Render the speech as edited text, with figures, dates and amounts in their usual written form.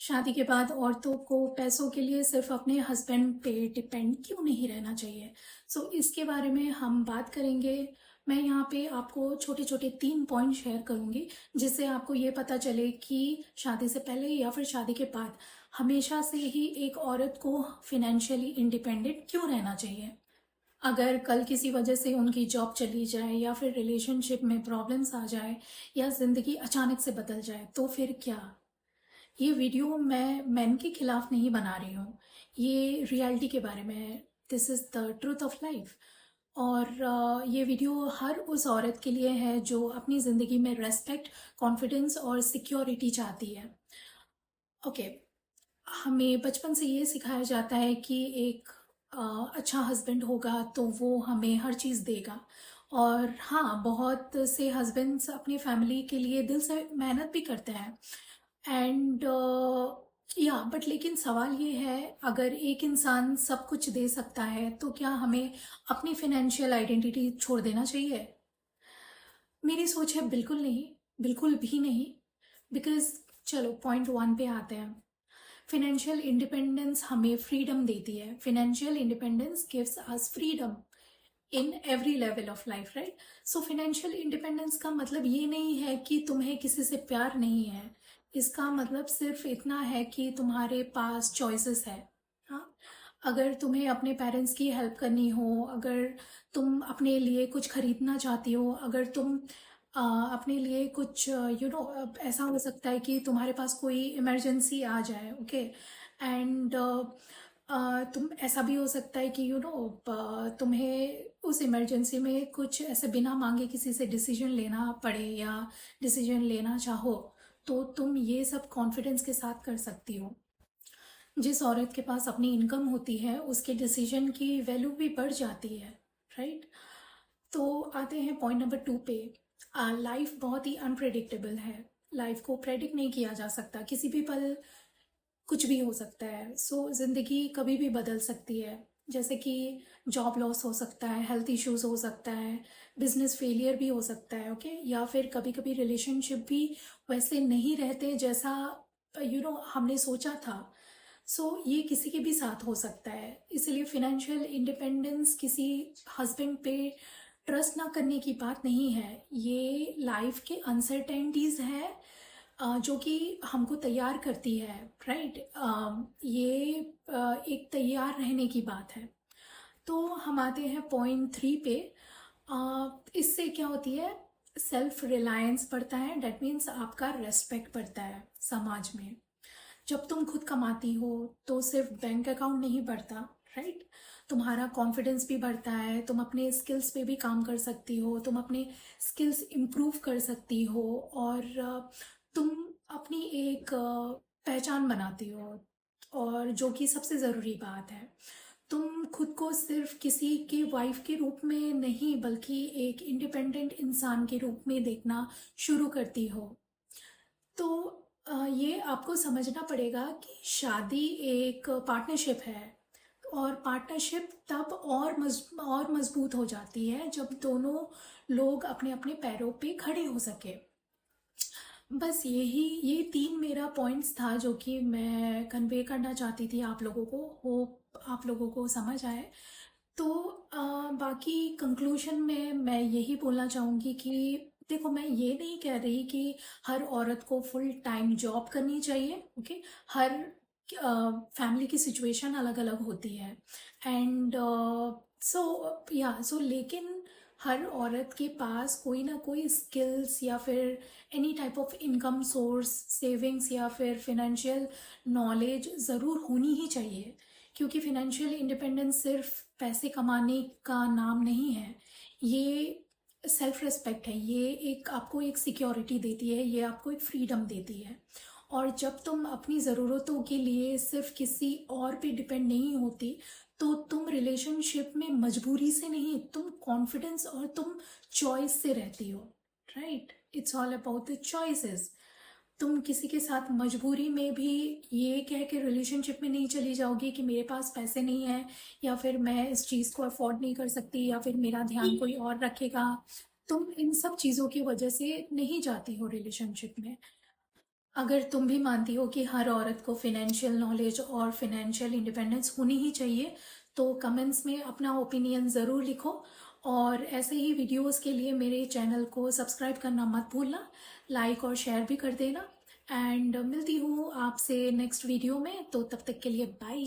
शादी के बाद औरतों को पैसों के लिए सिर्फ अपने हस्बैंड पे डिपेंड क्यों नहीं रहना चाहिए। इसके बारे में हम बात करेंगे। मैं यहाँ पे आपको छोटे छोटे 3 पॉइंट शेयर करूँगी, जिससे आपको ये पता चले कि शादी से पहले या फिर शादी के बाद हमेशा से ही एक औरत को फिनेंशियली इंडिपेंडेंट क्यों रहना चाहिए। अगर कल किसी वजह से उनकी जॉब चली जाए या फिर रिलेशनशिप में प्रॉब्लम्स आ जाए या ज़िंदगी अचानक से बदल जाए तो फिर क्या। ये वीडियो मैं मेन के खिलाफ नहीं बना रही हूँ, ये रियलिटी के बारे में है। This is the truth of life. और ये वीडियो हर उस औरत के लिए है जो अपनी ज़िंदगी में रेस्पेक्ट, कॉन्फिडेंस और सिक्योरिटी चाहती है। ओके, हमें बचपन से ये सिखाया जाता है कि एक अच्छा हस्बैंड होगा तो वो हमें हर चीज़ देगा। और हाँ, बहुत से हस्बैंड्स अपनी फैमिली के लिए दिल से मेहनत भी करते हैं। एंड या बट लेकिन सवाल ये है, अगर एक इंसान सब कुछ दे सकता है तो क्या हमें अपनी फिनेंशियल आइडेंटिटी छोड़ देना चाहिए। मेरी सोच है बिल्कुल नहीं, बिल्कुल भी नहीं। बिकॉज चलो पॉइंट 1 पे आते हैं। फिनेंशियल इंडिपेंडेंस हमें फ्रीडम देती है। Financial independence gives us freedom in every level of life, right. Financial independence का मतलब ये नहीं है कि तुम्हें किसी से प्यार नहीं है। इसका मतलब सिर्फ इतना है कि तुम्हारे पास चॉइसेस है। हाँ, अगर तुम्हें अपने पेरेंट्स की हेल्प करनी हो, अगर तुम अपने लिए कुछ खरीदना चाहती हो, अगर तुम अपने लिए कुछ ऐसा हो सकता है कि तुम्हारे पास कोई इमरजेंसी आ जाए, ओके। एंड तुम ऐसा भी हो सकता है कि तुम्हें उस इमरजेंसी में कुछ ऐसे बिना मांगे किसी से डिसीजन लेना पड़े या डिसीजन लेना चाहो, तो तुम ये सब कॉन्फिडेंस के साथ कर सकती हो। जिस औरत के पास अपनी इनकम होती है उसके डिसीजन की वैल्यू भी बढ़ जाती है, राइट। तो आते हैं पॉइंट नंबर 2 पे। लाइफ बहुत ही अनप्रेडिक्टेबल है। लाइफ को प्रेडिक्ट नहीं किया जा सकता, किसी भी पल कुछ भी हो सकता है। ज़िंदगी कभी भी बदल सकती है। जैसे कि जॉब लॉस हो सकता है, हेल्थ इश्यूज हो सकता है, बिजनेस फेलियर भी हो सकता है, ओके। या फिर कभी कभी रिलेशनशिप भी वैसे नहीं रहते जैसा हमने सोचा था। ये किसी के भी साथ हो सकता है। इसलिए फिनेंशियल इंडिपेंडेंस किसी हस्बैंड पे ट्रस्ट ना करने की बात नहीं है। ये लाइफ के अनसर्टेनिटीज़ है जो कि हमको तैयार करती है, राइट। ये एक तैयार रहने की बात है। तो हम आते हैं पॉइंट 3 पे। इससे क्या होती है, सेल्फ रिलायंस बढ़ता है। डेट मीन्स आपका रेस्पेक्ट बढ़ता है समाज में। जब तुम खुद कमाती हो तो सिर्फ बैंक अकाउंट नहीं बढ़ता, राइट। तुम्हारा कॉन्फिडेंस भी बढ़ता है, तुम अपने स्किल्स पे भी काम कर सकती हो, तुम अपने स्किल्स इम्प्रूव कर सकती हो। और तुम अपनी एक पहचान बनाती हो। और जो कि सबसे ज़रूरी बात है, तुम खुद को सिर्फ किसी के वाइफ के रूप में नहीं बल्कि एक इंडिपेंडेंट इंसान के रूप में देखना शुरू करती हो। तो ये आपको समझना पड़ेगा कि शादी एक पार्टनरशिप है। और पार्टनरशिप तब और मजबूत हो जाती है जब दोनों लोग अपने अपने पैरों पे खड़े हो सके। बस ये 3 मेरा पॉइंट्स था जो कि मैं कन्वे करना चाहती थी आप लोगों को। होप आप लोगों को समझ आए। तो बाकी कंक्लूजन में मैं यही बोलना चाहूँगी कि देखो, मैं ये नहीं कह रही कि हर औरत को फुल टाइम जॉब करनी चाहिए, ओके। हर फैमिली की सिचुएशन अलग अलग होती है। एंड लेकिन हर औरत के पास कोई ना कोई स्किल्स या फिर any type of income source, savings या फिर फिनेंशियल नॉलेज ज़रूर होनी ही चाहिए। क्योंकि फिनेंशियल इंडिपेंडेंस सिर्फ पैसे कमाने का नाम नहीं है, ये सेल्फ रिस्पेक्ट है। ये एक आपको एक सिक्योरिटी देती है, ये आपको एक फ्रीडम देती है। और जब तुम अपनी ज़रूरतों के लिए सिर्फ किसी और पे डिपेंड नहीं होती, तो तुम रिलेशनशिप में मजबूरी से नहीं, तुम कॉन्फिडेंस और तुम चॉइस से रहती हो, right. It's all about the choices. तुम किसी के साथ मजबूरी में भी ये कह के रिलेशनशिप में नहीं चली जाओगी कि मेरे पास पैसे नहीं है, या फिर मैं इस चीज़ को अफोर्ड नहीं कर सकती, या फिर मेरा ध्यान कोई और रखेगा। तुम इन सब चीज़ों की वजह से नहीं जाती हो रिलेशनशिप में। अगर तुम भी मानती हो कि हर औरत को फिनेंशियल नॉलेज और फिनेंशियल इंडिपेंडेंस होनी ही चाहिए, तो कमेंट्स में अपना ओपिनियन ज़रूर लिखो। और ऐसे ही वीडियोस के लिए मेरे चैनल को सब्सक्राइब करना मत भूलना, लाइक और शेयर भी कर देना। एंड मिलती हूँ आपसे नेक्स्ट वीडियो में, तो तब तक के लिए बाय।